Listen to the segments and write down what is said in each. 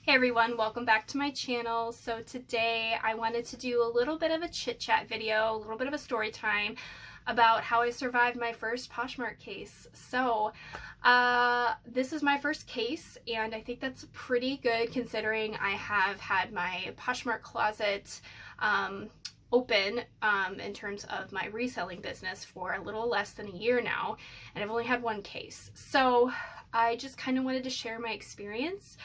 Hey everyone, welcome back to my channel. So today I wanted to do a little bit of a chit chat video, a little bit of a story time about how I survived my first Poshmark case. So this is my first case, and I think that's pretty good considering I have had my Poshmark closet open in terms of my reselling business for a little less than a year now, and I've only had one case. So I just kind of wanted to share my experience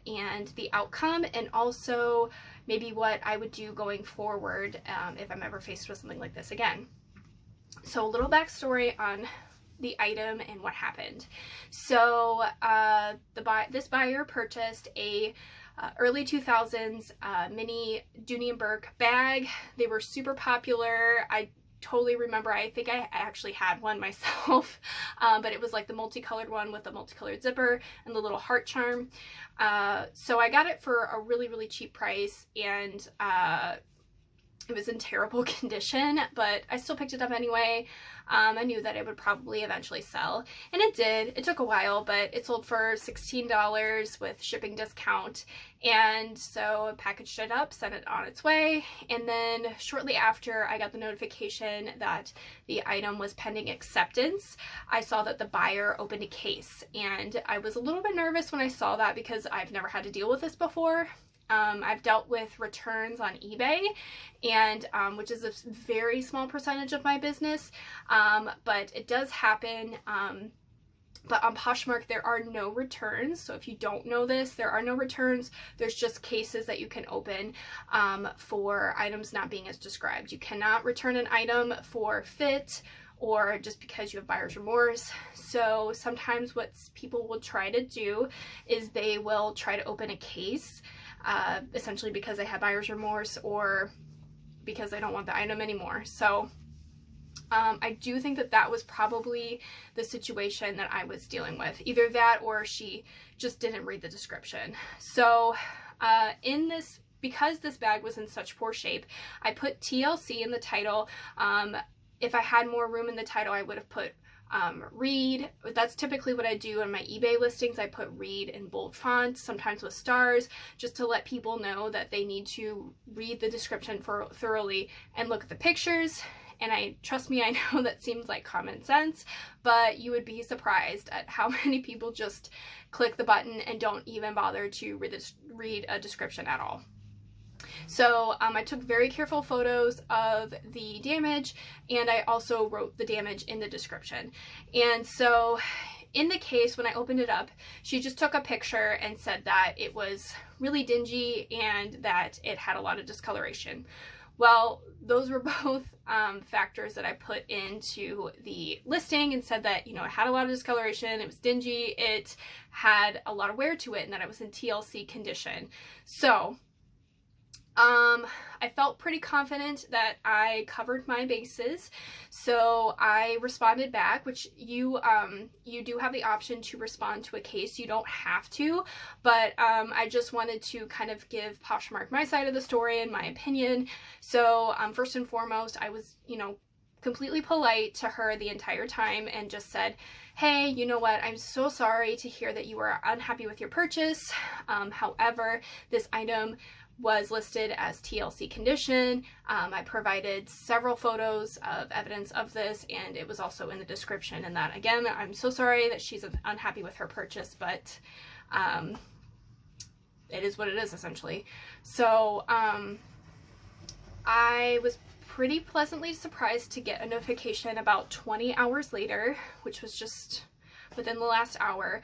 and the outcome, and also maybe what I would do going forward if I'm ever faced with something like this again. So a little backstory on the item and what happened. So this buyer purchased a early 2000s mini Dooney & Bourke bag. They were super popular. I totally remember, I think I actually had one myself, but it was like the multicolored one with the multicolored zipper and the little heart charm. So I got it for a really cheap price, and it was in terrible condition, but I still picked it up anyway. I knew that it would probably eventually sell, and it did. It took a while, but it sold for $16 with shipping discount, and so I packaged it up, sent it on its way, and then shortly after I got the notification that the item was pending acceptance, I saw that the buyer opened a case, and I was a little bit nervous when I saw that because I've never had to deal with this before. I've dealt with returns on eBay, and which is a very small percentage of my business, but it does happen. But on Poshmark, there are no returns. So if you don't know this, there are no returns. There's just cases that you can open for items not being as described. You cannot return an item for fit or just because you have buyer's remorse. So sometimes what people will try to do is they will try to open a case essentially because they have buyer's remorse or because they don't want the item anymore. So I do think that that was probably the situation that I was dealing with. Either that or she just didn't read the description. So because this bag was in such poor shape, I put TLC in the title. If I had more room in the title, I would have put read. That's typically what I do on my eBay listings. I put read in bold font, sometimes with stars, just to let people know that they need to read the description thoroughly and look at the pictures. And trust me, I know that seems like common sense, but you would be surprised at how many people just click the button and don't even bother to read a description at all. So I took very careful photos of the damage, and I also wrote the damage in the description. And so in the case, when I opened it up, she just took a picture and said that it was really dingy and that it had a lot of discoloration. Well, those were both factors that I put into the listing and said that, you know, it had a lot of discoloration, it was dingy, it had a lot of wear to it, and that it was in TLC condition. So I felt pretty confident that I covered my bases, so I responded back, which you do have the option to respond to a case. You don't have to, but I just wanted to kind of give Poshmark my side of the story and my opinion. So first and foremost, I was, you know, completely polite to her the entire time and just said, hey, you know what, I'm so sorry to hear that you were unhappy with your purchase. However, this item was listed as TLC condition. I provided several photos of evidence of this, and it was also in the description. And that, again, I'm so sorry that she's unhappy with her purchase, but it is what it is, essentially. So I was pretty pleasantly surprised to get a notification about 20 hours later, which was just within the last hour,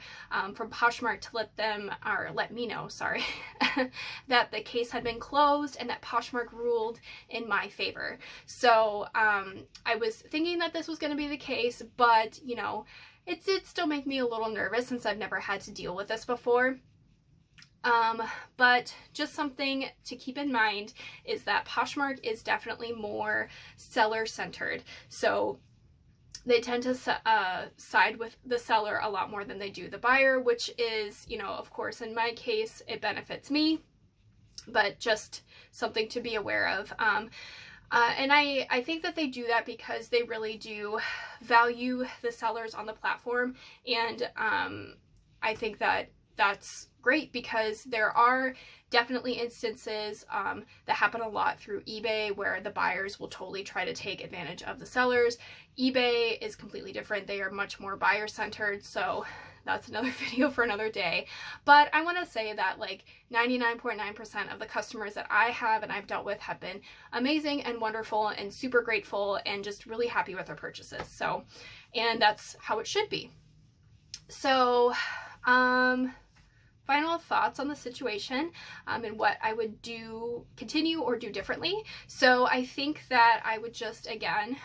from Poshmark to let me know, sorry, that the case had been closed and that Poshmark ruled in my favor. So I was thinking that this was going to be the case, but you know, it did still make me a little nervous since I've never had to deal with this before. But just something to keep in mind is that Poshmark is definitely more seller-centered. So they tend to side with the seller a lot more than they do the buyer, which is, you know, of course, in my case, it benefits me, but just something to be aware of. And I think that they do that because they really do value the sellers on the platform, and I think that that's great, because there are definitely instances that happen a lot through eBay where the buyers will totally try to take advantage of the sellers. eBay is completely different. They are much more buyer centered, so that's another video for another day. But I want to say that like 99.9% of the customers that I have and I've dealt with have been amazing and wonderful and super grateful and just really happy with their purchases. So, and that's how it should be. So, final thoughts on the situation and what I would do, continue or do differently. So I think that I would just, again,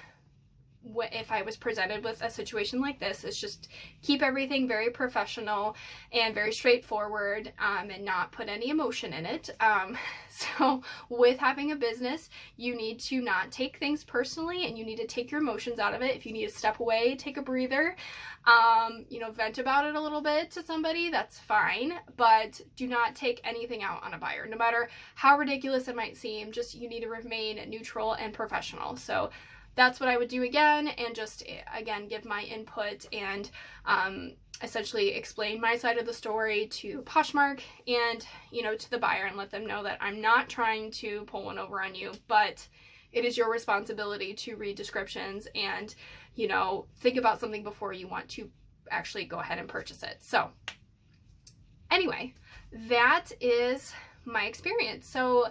if I was presented with a situation like this, is just keep everything very professional and very straightforward, and not put any emotion in it. So with having a business, you need to not take things personally, and you need to take your emotions out of it. If you need to step away, take a breather, you know, vent about it a little bit to somebody, that's fine, but do not take anything out on a buyer, no matter how ridiculous it might seem. Just, you need to remain neutral and professional. So that's what I would do again, and just, again, give my input and essentially explain my side of the story to Poshmark and, you know, to the buyer, and let them know that I'm not trying to pull one over on you, but it is your responsibility to read descriptions and, you know, think about something before you want to actually go ahead and purchase it. So anyway, that is my experience. So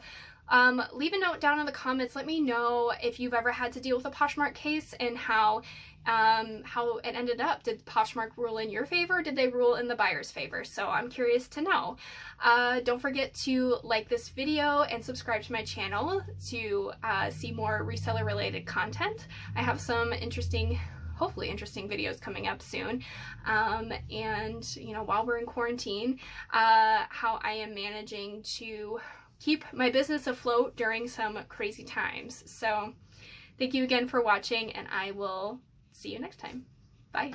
leave a note down in the comments. Let me know if you've ever had to deal with a Poshmark case and how it ended up. Did Poshmark rule in your favor? Did they rule in the buyer's favor? So I'm curious to know. Don't forget to like this video and subscribe to my channel to see more reseller related content. I have some hopefully interesting videos coming up soon. And, you know, while we're in quarantine, how I am managing to keep my business afloat during some crazy times. So thank you again for watching, and I will see you next time. Bye.